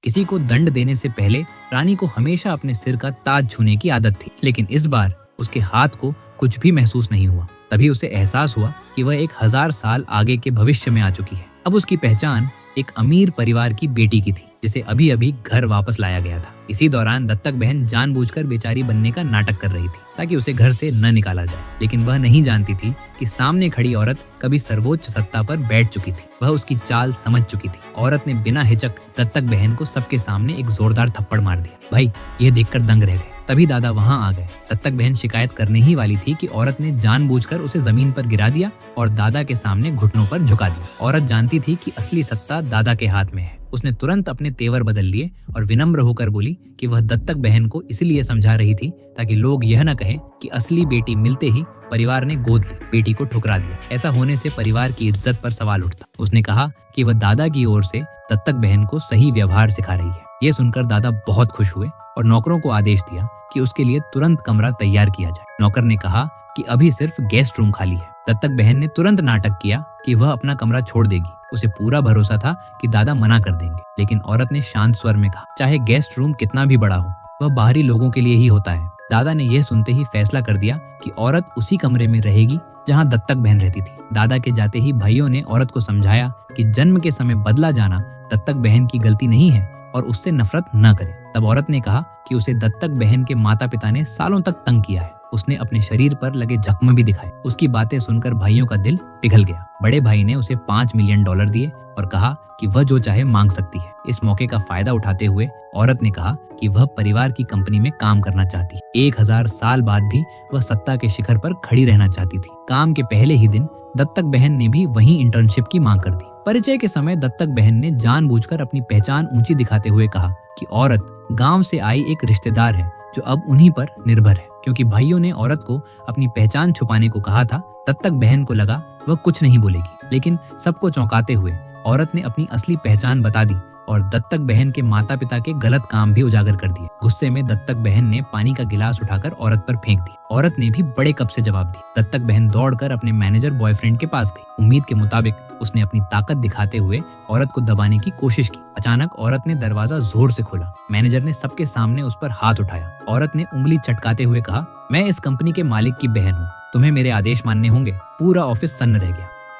किसी को दंड देने से पहले रानी को हमेशा अपने सिर का ताज छूने की आदत थी, लेकिन इस बार उसके हाथ को कुछ भी महसूस नहीं हुआ। तभी उसे एहसास हुआ कि वह 1000 साल आगे के भविष्य में आ चुकी है। अब उसकी पहचान एक अमीर परिवार की बेटी की थी, जिसे अभी अभी घर वापस लाया गया था। इसी दौरान दत्तक बहन जानबूझकर बेचारी बनने का नाटक कर रही थी ताकि उसे घर से न निकाला जाए, लेकिन वह नहीं जानती थी कि सामने खड़ी औरत कभी सर्वोच्च सत्ता पर बैठ चुकी थी। वह उसकी चाल समझ चुकी थी। औरत ने बिना हिचक दत्तक बहन को सबके सामने एक जोरदार थप्पड़ मार दिया। भाई ये देखकर दंग रह गए। तभी दादा वहां आ गए। दत्तक बहन शिकायत करने ही वाली थी कि औरत ने जानबूझकर उसे जमीन पर गिरा दिया और दादा के सामने घुटनों पर झुका दिया। औरत जानती थी कि असली सत्ता दादा के हाथ में है। उसने तुरंत अपने तेवर बदल लिए और विनम्र होकर बोली कि वह दत्तक बहन को इसलिए समझा रही थी ताकि लोग यह न कहें कि असली बेटी मिलते ही परिवार ने गोद ली, बेटी को ठुकरा दिया। ऐसा होने से परिवार की इज्जत पर सवाल उठता। उसने कहा कि वह दादा की ओर से दत्तक बहन को सही व्यवहार सिखा रही है। ये सुनकर दादा बहुत खुश हुए और नौकरों को आदेश दिया कि उसके लिए तुरंत कमरा तैयार किया जाए। नौकर ने कहा कि अभी सिर्फ गेस्ट रूम खाली है। दत्तक बहन ने तुरंत नाटक किया कि वह अपना कमरा छोड़ देगी। उसे पूरा भरोसा था कि दादा मना कर देंगे, लेकिन औरत ने शांत स्वर में कहा, चाहे गेस्ट रूम कितना भी बड़ा हो, वह बाहरी लोगों के लिए ही होता है। दादा ने यह सुनते ही फैसला कर दिया कि औरत उसी कमरे में रहेगी जहां दत्तक बहन रहती थी। दादा के जाते ही भाइयों ने औरत को समझाया कि जन्म के समय बदला जाना दत्तक बहन की गलती नहीं है और उससे नफरत न करे। तब औरत ने कहा कि उसे दत्तक बहन के माता पिता ने सालों तक तंग किया है। उसने अपने शरीर पर लगे जख्म भी दिखाए। उसकी बातें सुनकर भाइयों का दिल पिघल गया। बड़े भाई ने उसे $5 मिलियन दिए और कहा कि वह जो चाहे मांग सकती है। इस मौके का फायदा उठाते हुए औरत ने कहा कि वह परिवार की कंपनी में काम करना चाहती है। 1000 साल बाद भी वह सत्ता के शिखर पर खड़ी रहना चाहती थी। काम के पहले ही दिन दत्तक बहन ने भी वहीं इंटर्नशिप की मांग कर दी। परिचय के समय दत्तक बहन ने जानबूझकर अपनी पहचान ऊंची दिखाते हुए कहा कि औरत गांव से आई एक रिश्तेदार है जो अब उन्हीं पर निर्भर है। क्योंकि भाइयों ने औरत को अपनी पहचान छुपाने को कहा था, दत्तक बहन को लगा वह कुछ नहीं बोलेगी, लेकिन सबको चौंकाते हुए औरत ने अपनी असली पहचान बता दी और दत्तक बहन के माता पिता के गलत काम भी उजागर कर दिए। गुस्से में दत्तक बहन ने पानी का गिलास उठाकर औरत पर फेंक दिया। औरत ने भी बड़े कप से जवाब दिया। दत्तक बहन दौड़कर अपने मैनेजर बॉयफ्रेंड के पास गई। उम्मीद के मुताबिक उसने अपनी ताकत दिखाते हुए औरत को दबाने की कोशिश की। अचानक औरत ने दरवाजा जोर से खोला। मैनेजर ने सबके सामने उस पर हाथ उठाया। औरत ने उंगली चटकाते हुए कहा, मैं इस कंपनी के मालिक की बहन हूँ, तुम्हें मेरे आदेश मानने होंगे। पूरा ऑफिस सन्न रह गया।